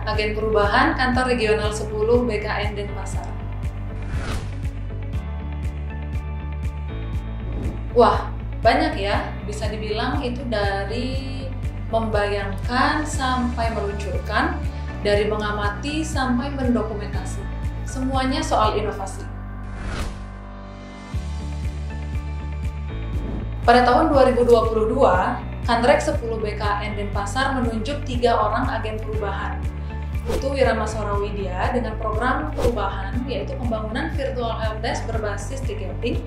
Agen Perubahan Kantor Regional 10 BKN Denpasar. Wah, banyak ya, bisa dibilang itu dari membayangkan sampai meluncurkan, dari mengamati sampai mendokumentasi. Semuanya soal inovasi. Pada tahun 2022, Kanrek 10 BKN Denpasar menunjuk 3 orang agen perubahan. Putu Wiramaswara Widya dengan program perubahan yaitu pembangunan virtual helpdesk berbasis tiketing,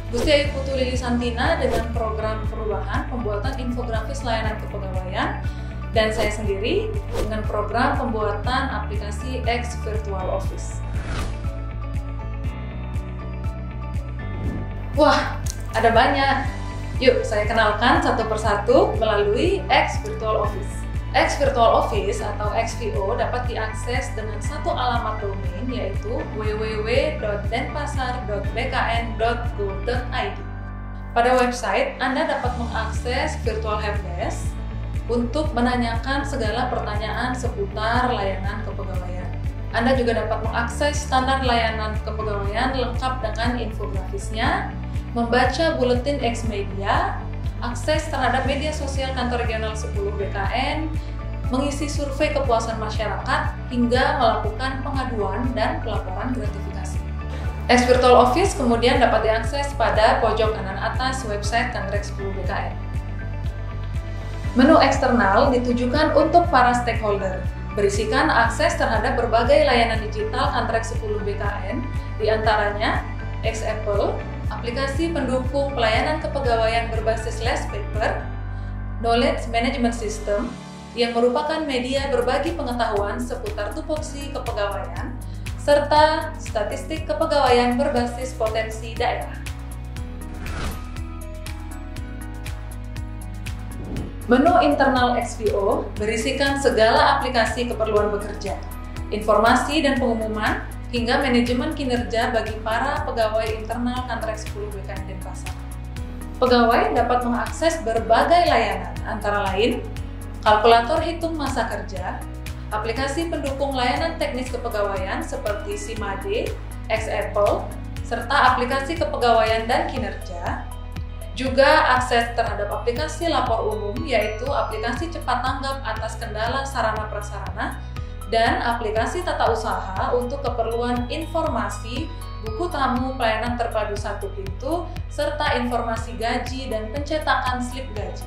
Gusti Ayu Putu Lili Santina dengan program perubahan pembuatan infografis layanan kepegawaian, dan saya sendiri dengan program pembuatan aplikasi X Virtual Office. Wah, ada banyak. Yuk, saya kenalkan satu persatu melalui X Virtual Office. X Virtual Office atau XVO dapat diakses dengan satu alamat domain yaitu www.denpasar.bkn.go.id. Pada website, Anda dapat mengakses Virtual Helpdesk untuk menanyakan segala pertanyaan seputar layanan kepegawaian. Anda juga dapat mengakses standar layanan kepegawaian lengkap dengan infografisnya, membaca buletin X Media, akses terhadap media sosial Kantor Regional 10 BKN, mengisi survei kepuasan masyarakat, hingga melakukan pengaduan dan pelaporan gratifikasi. X Virtual Office kemudian dapat diakses pada pojok kanan atas website Kanrek 10 BKN. Menu eksternal ditujukan untuk para stakeholder, berisikan akses terhadap berbagai layanan digital Kanrek 10 BKN, diantaranya X Apple, aplikasi pendukung pelayanan kepegawaian berbasis less paper, Knowledge Management System, yang merupakan media berbagi pengetahuan seputar tupoksi kepegawaian, serta statistik kepegawaian berbasis potensi daerah. Menu internal XVO berisikan segala aplikasi keperluan bekerja, informasi dan pengumuman, hingga manajemen kinerja bagi para pegawai internal Kanrek 10 BKN Denpasar. Pegawai dapat mengakses berbagai layanan, antara lain kalkulator hitung masa kerja, aplikasi pendukung layanan teknis kepegawaian seperti SIMADE, X Apple, serta aplikasi kepegawaian dan kinerja, juga akses terhadap aplikasi lapor umum yaitu aplikasi cepat tanggap atas kendala sarana prasarana, dan aplikasi tata usaha untuk keperluan informasi, buku tamu pelayanan terpadu satu pintu, serta informasi gaji dan pencetakan slip gaji.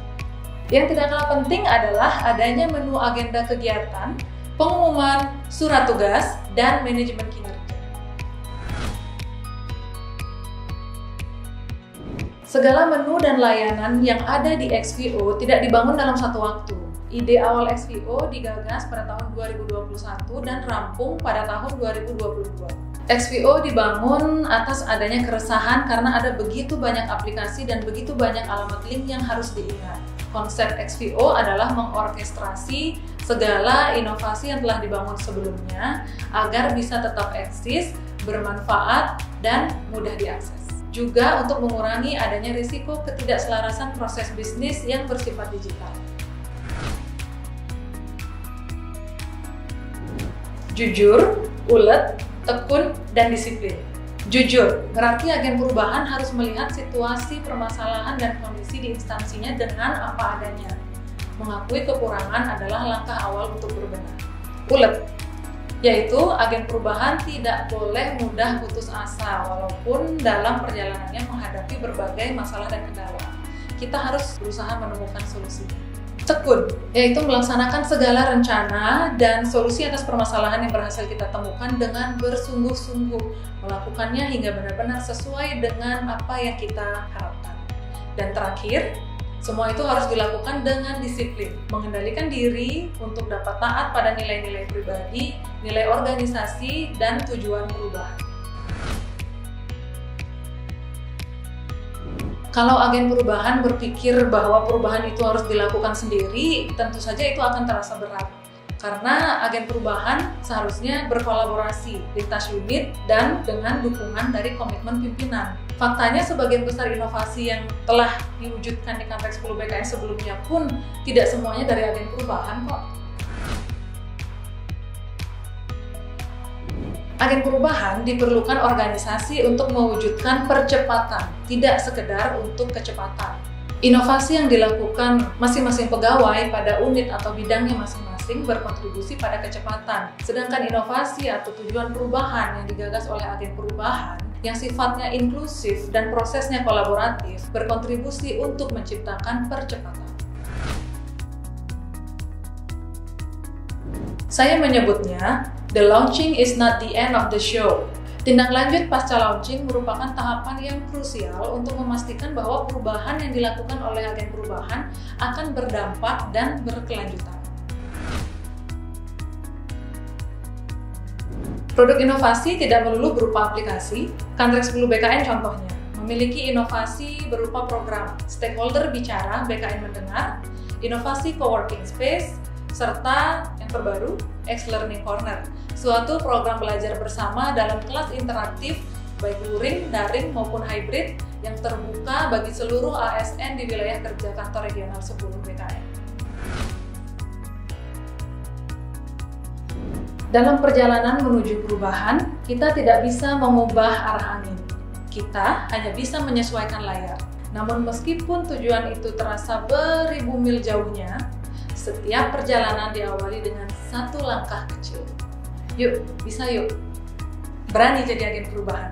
Yang tidak kalah penting adalah adanya menu agenda kegiatan, pengumuman, surat tugas, dan manajemen kinerja. Segala menu dan layanan yang ada di XVO tidak dibangun dalam satu waktu. Ide awal XVO digagas pada tahun 2021 dan rampung pada tahun 2022. XVO dibangun atas adanya keresahan karena ada begitu banyak aplikasi dan begitu banyak alamat link yang harus diingat. Konsep XVO adalah mengorkestrasi segala inovasi yang telah dibangun sebelumnya agar bisa tetap eksis, bermanfaat, dan mudah diakses. Juga untuk mengurangi adanya risiko ketidakselarasan proses bisnis yang bersifat digital. Jujur, ulet, tekun, dan disiplin. Jujur, berarti agen perubahan harus melihat situasi permasalahan dan kondisi di instansinya dengan apa adanya. Mengakui kekurangan adalah langkah awal untuk berbenah. Ulet, yaitu agen perubahan tidak boleh mudah putus asa walaupun dalam perjalanannya menghadapi berbagai masalah dan kendala. Kita harus berusaha menemukan solusinya. Tekun, yaitu melaksanakan segala rencana dan solusi atas permasalahan yang berhasil kita temukan dengan bersungguh-sungguh, melakukannya hingga benar-benar sesuai dengan apa yang kita harapkan. Dan terakhir, semua itu harus dilakukan dengan disiplin, mengendalikan diri untuk dapat taat pada nilai-nilai pribadi, nilai organisasi, dan tujuan perubahan. Kalau agen perubahan berpikir bahwa perubahan itu harus dilakukan sendiri, tentu saja itu akan terasa berat. Karena agen perubahan seharusnya berkolaborasi lintas unit dan dengan dukungan dari komitmen pimpinan. Faktanya sebagian besar inovasi yang telah diwujudkan di Kanrek 10 BKN sebelumnya pun tidak semuanya dari agen perubahan kok. Agen perubahan diperlukan organisasi untuk mewujudkan percepatan, tidak sekedar untuk kecepatan. Inovasi yang dilakukan masing-masing pegawai pada unit atau bidangnya masing-masing berkontribusi pada kecepatan. Sedangkan inovasi atau tujuan perubahan yang digagas oleh agen perubahan yang sifatnya inklusif dan prosesnya kolaboratif berkontribusi untuk menciptakan percepatan. Saya menyebutnya, the launching is not the end of the show. Tindak lanjut pasca launching merupakan tahapan yang krusial untuk memastikan bahwa perubahan yang dilakukan oleh agen perubahan akan berdampak dan berkelanjutan. Produk inovasi tidak melulu berupa aplikasi. Kantrek 10 BKN contohnya, memiliki inovasi berupa program stakeholder bicara, BKN mendengar, inovasi coworking space, serta yang terbaru, X-Learning Corner, suatu program belajar bersama dalam kelas interaktif baik luring, daring maupun hybrid yang terbuka bagi seluruh ASN di wilayah kerja kantor regional 10 BKN. Dalam perjalanan menuju perubahan, kita tidak bisa mengubah arah angin. Kita hanya bisa menyesuaikan layar. Namun meskipun tujuan itu terasa beribu mil jauhnya, setiap perjalanan diawali dengan satu langkah kecil. Yuk, bisa yuk. Berani jadi agen perubahan.